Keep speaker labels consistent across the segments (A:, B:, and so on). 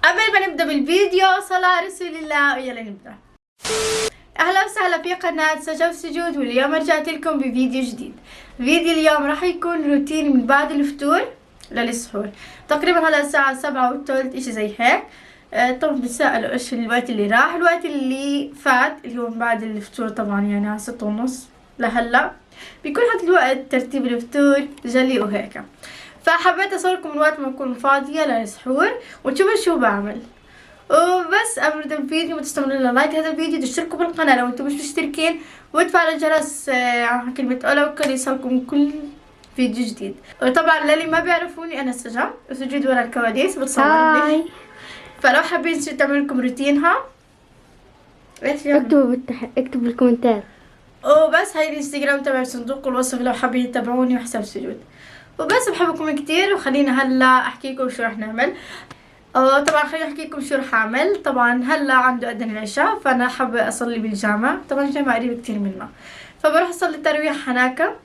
A: قبل ما نبدأ بالفيديو صلاة على رسول الله ويلا نبدأ. أهلا وسهلا في قناة سجا سجود، واليوم رجعت لكم بفيديو جديد. فيديو اليوم راح يكون روتين من بعد الفطور للسحور. تقريبا هلا الساعة 7:15 اشي زي هيك. طبعا بتسألوا ايش الوقت اللي راح. الوقت اللي فات اللي هو من بعد الفطور طبعا يعني على 6:30 لهلا بيكون هذا الوقت ترتيب الفطور جلي وهيك. فحبيت اصوركم من وقت ما اكون فاضية للسحور وتشوفوا شو بعمل. وبس قبل ما نبدا الفيديو ما تستعملوا لنا لايك هذا الفيديو، تشتركوا بالقناة لو انتم مش مشتركين، وتفعلوا الجرس على كلمة اولو كل يوصلكم كل فيديو جديد. وطبعا للي ما بيعرفوني انا سجا وسجود ورا الكواليس بتصورني. فلو حابين تعملوا لكم روتينها
B: اكتبوا اكتبوا بالكومنتات.
A: وبس هاي الانستغرام تبع صندوق الوصف لو حابين يتابعوني وحساب سجود. وبس بحبكم كتير، وخلينا هلا احكي لكم شو رح نعمل. طبعا خليني احكي لكم شو رح اعمل. طبعا هلا عنده اذن العشاء، فانا حابه اصلي بالجامع. طبعا الجامع قريب كتير منا، فبروح اصلي التراويح هناك.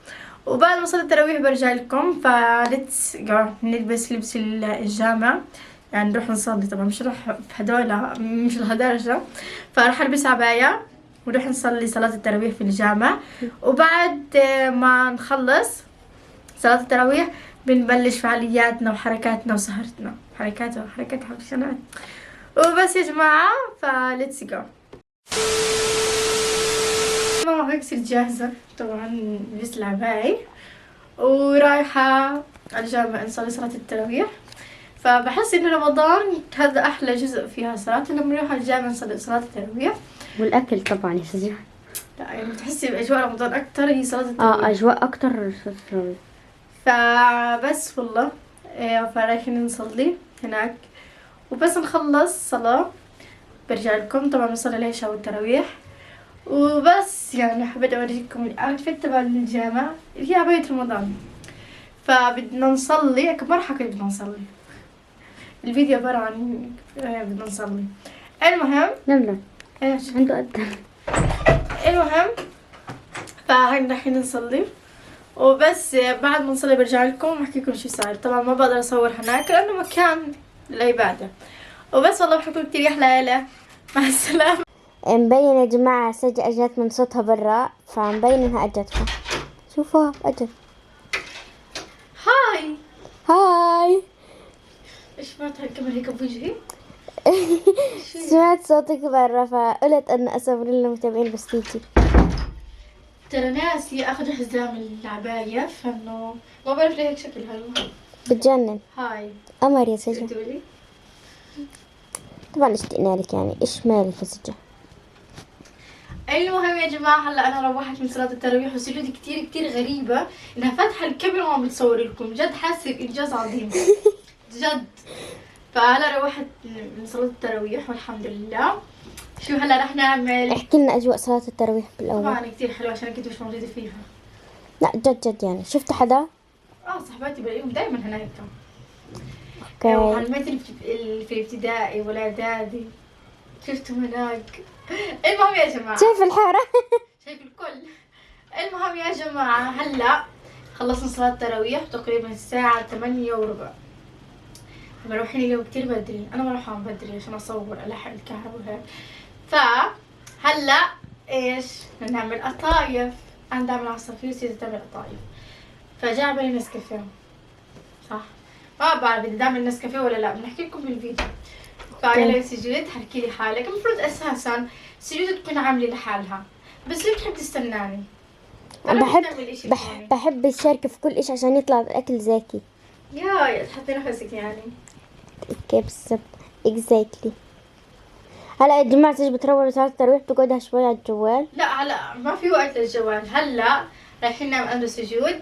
A: وبعد ما اصلي التراويح برجع لكم، فليتس جو نلبس لبس الجامع، يعني نروح نصلي. طبعا مش رح بهدول مش لهالدرجه، فرح البس عبايه ونروح نصلي صلاه التراويح في الجامع. وبعد ما نخلص صلاة التراويح بنبلش فعالياتنا وحركاتنا وسهرتنا. حركات حبشنات. وبس يا جماعة فليتس جو. ماما هيك صرت جاهزة طبعا، لبست العباية ورايحة على الجامع نصلي صلاة التراويح. فبحس انه رمضان هذا احلى جزء فيها صلاة، لما نروح على الجامع نصلي صلاة التراويح.
B: والاكل طبعا يا سجا.
A: لا يعني بتحسي باجواء رمضان اكتر هي صلاة التراويح.
B: اجواء اكتر.
A: فبس والله فرايحين نصلي هناك. وبس نخلص صلاة برجع لكم. طبعا بنصلي العشاء والتراويح. وبس يعني حبيت اوريكم الاوتفيت تبع الجامع اللي هي عباية رمضان. فبدنا نصلي كم مرة حكيت بدنا نصلي. الفيديو عبارة عن بدنا نصلي. المهم
B: نملة
A: ايش
B: عنده أذن.
A: المهم فهين رايحين نصلي. وبس بعد ما نصلي برجع لكم واحكي لكم شو صار. طبعا ما بقدر اصور هناك لانه مكان للعباده. وبس والله بحبكم كتير يا حلاله. مع السلامه.
B: مبين يا جماعة سجا اجت من صوتها برا، فمبين انها اجتكم. شوفوا اجت.
A: هاي
B: هاي.
A: ايش سمعت هالكاميرا هيك بوجهي؟
B: سمعت صوتك برا فقلت ان اصور للمتابعين بس تيجي.
A: ترى ناسي اخذ حزام العبايه، فانه ما بعرف ليه هيك شكلها.
B: بتجنن.
A: هاي
B: قمر يا سجا.
A: تقولي
B: طبعا اشتقنا لك، يعني ايش مالك يا سجا.
A: المهم يا جماعه هلا انا روحت من صلاه التراويح، وسجودي كتير كتير غريبه انها فاتحه الكاميرا وعم بتصور لكم. جد حاسه بانجاز عظيم جد. فهلا روحت من صلاه التراويح والحمد لله. شو هلا رح نعمل؟
B: احكي لنا اجواء صلاة التراويح بالاول.
A: طبعا كتير حلوه عشان كنت مش موجوده فيها.
B: لا جد جد يعني شفت حدا؟
A: صحباتي بلاقيهم دائما هناك.
B: اوكي.
A: وعلمت اللي في الابتدائي والاعدادي شفتهم هناك. المهم يا جماعه
B: شايف الحارة؟
A: شايف الكل. المهم يا جماعه هلا خلصنا صلاه التراويح تقريبا الساعه 8:15. مروحين اليوم كتير بدري. انا بروح عن بدري عشان اصور الحق الكهرباء وهيك. فهلا ايش بدنا نعمل قطايف. انا بعمل عصافير وسيدة تعمل قطايف. فجاء بالي نسكافيه صح. ما بعرف بدي اعمل نسكافيه ولا لا، بنحكي لكم بالفيديو. فيلا يا سجود حركي لي حالك. المفروض اساسا سجود تكون عامله لحالها، بس ليه بتحب تستناني؟
B: بحب الشركة في كل إشي عشان يطلع الأكل زاكي.
A: يا تحطي نفسك يعني.
B: اوكي بالضبط اكزاكتلي. هلا يا جماعة تيجي بتروح صلاة التراويح بتقعدها شوي على الجوال.
A: لا هلا ما في وقت للجوال. هلا رايحين نعمل عنده سجود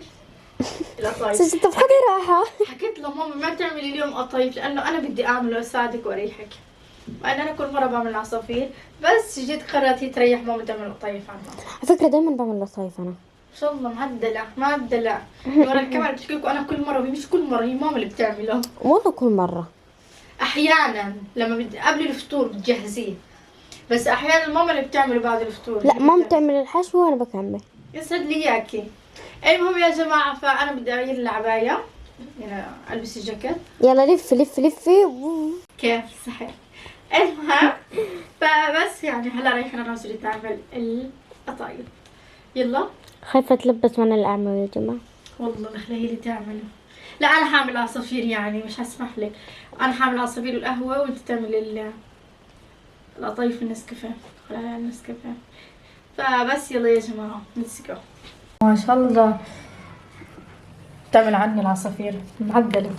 A: القطايف.
B: سجد طب خذي راحة.
A: حكيت لماما ما تعملي اليوم قطايف لانه انا بدي اعمله اساعدك واريحك، وأنا كل مرة بعمل عصافير. بس جيت قررت هي تريح ماما تعمل قطايف عنها.
B: على فكرة دايما بعمل لطايف انا.
A: ان شاء الله معدلة ورا الكاميرا بتحكي لكم انا كل مرة، مش كل مرة، هي ماما اللي بتعمله.
B: والله كل مرة.
A: احيانا لما قبل الفطور بتجهزيه، بس احيانا ماما اللي بتعمله بعد الفطور.
B: لا ماما بتعمل الحشو وانا بكمل.
A: يسعد لي اياكي. المهم يا جماعة فانا بدي اغير العباية، يعني البس الجاكيت.
B: يلا لفي لفي لفي.
A: كيف سحر. المهم فبس يعني هلا رايحين انا وسوري تعمل القطايف. يلا.
B: خايفة تلبس وانا اللي اعمله يا جماعة.
A: والله نخلي هي اللي تعمله. لا انا حامل عصافير يعني مش هسمح لك. انا حامل عصافير القهوة وانت تعمل القطايف النسكافيه. خلينا النسكافيه. فبس يلا يا جماعة ليتس جو. ما شاء الله تعمل عني العصافير معدلة.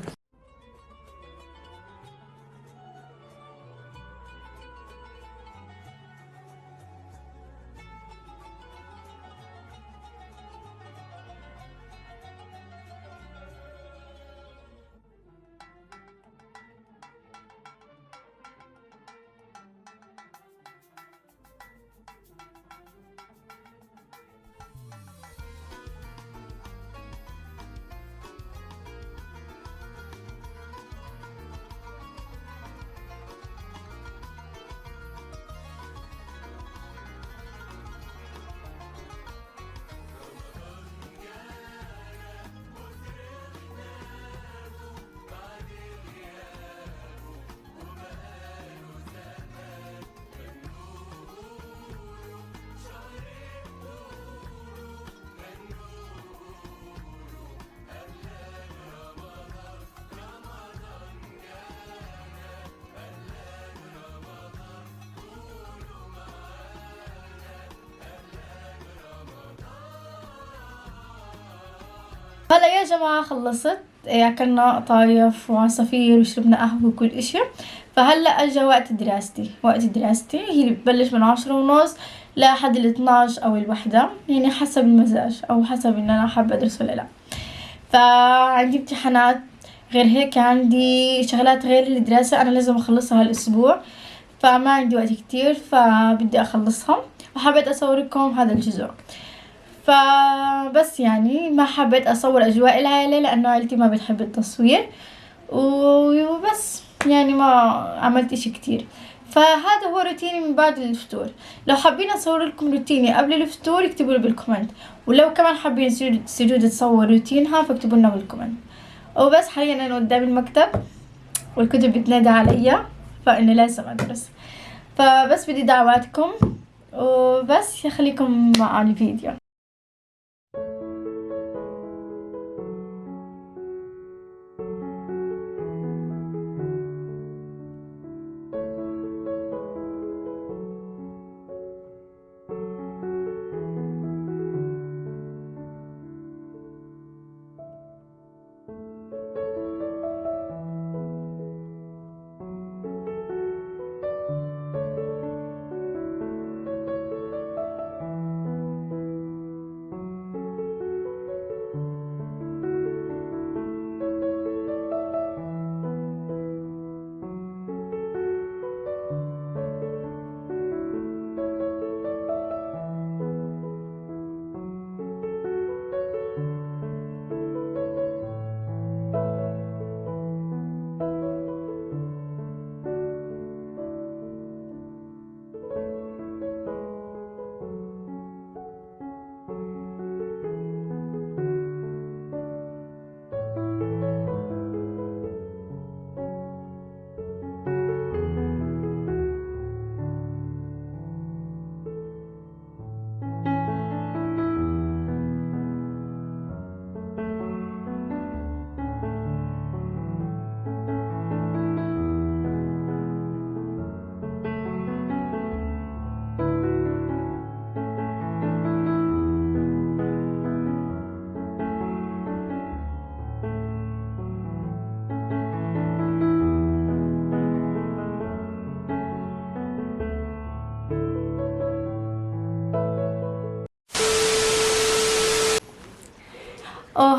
A: هلا يا جماعة خلصت. اكلنا قطايف وعصافير وشربنا قهوة وكل اشي. فهلا اجا وقت دراستي. وقت دراستي هي بتبلش من 10:30 لحد 12 او 1، يعني حسب المزاج او حسب ان انا حابة ادرس ولا لا. فعندي امتحانات، غير هيك عندي شغلات غير الدراسة انا لازم اخلصها هالاسبوع. فما عندي وقت كتير فبدي اخلصها، وحبيت اصور لكم هذا الجزء. فبس يعني ما حبيت اصور اجواء العائلة لانه عائلتي ما بتحب التصوير، وبس يعني ما عملت اشي كتير. فهذا هو روتيني من بعد الفطور. لو حابين اصور لكم روتيني قبل الفطور اكتبوا لي بالكومنت، ولو كمان حابين سجود تصور روتينها فاكتبوا لنا بالكومنت. وبس حاليا انا قدام المكتب والكتب بتنادى عليا فاني لازم ادرس. فبس بدي دعواتكم وبس خليكم مع الفيديو.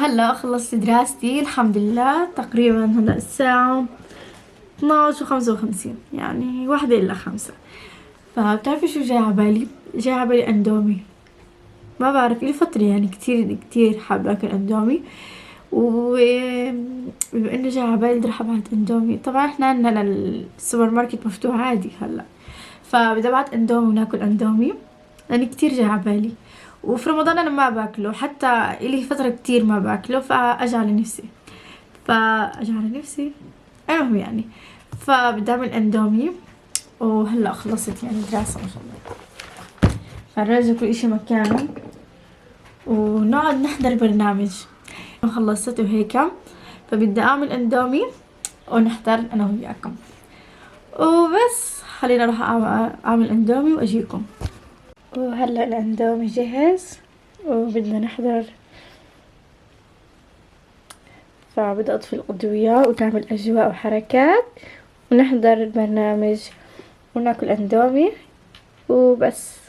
A: هلا خلصت دراستي الحمد لله. تقريبا هلا الساعة 12:55، يعني 1:55. فبتعرفي شو جاي عبالي؟ جاي عبالي اندومي. ما بعرف لي فترة يعني كتير كتير حابة اكل اندومي، وبما انه جاي عبالي بدي اروح ابعت اندومي. طبعا احنا عندنا السوبر ماركت مفتوح عادي هلا، فبدي ابعت اندومي وناكل اندومي لاني كتير جاي عبالي. وفي رمضان انا ما باكله، حتى الي فترة كتير ما باكله، فاجى على نفسي. المهم يعني فبدي اعمل اندومي، وهلا خلصت يعني دراسة ما شاء الله، فنرجع كل اشي مكانه ونقعد نحضر برنامج. خلصت وهيك، فبدي اعمل اندومي ونحضر انا وياكم وبس. خلينا اروح اعمل اندومي واجيكم. وهلا الاندومي جهز وبدنا نحضر، فبدي اطفي الأضوية وتعمل اجواء وحركات ونحضر البرنامج وناكل اندومي وبس.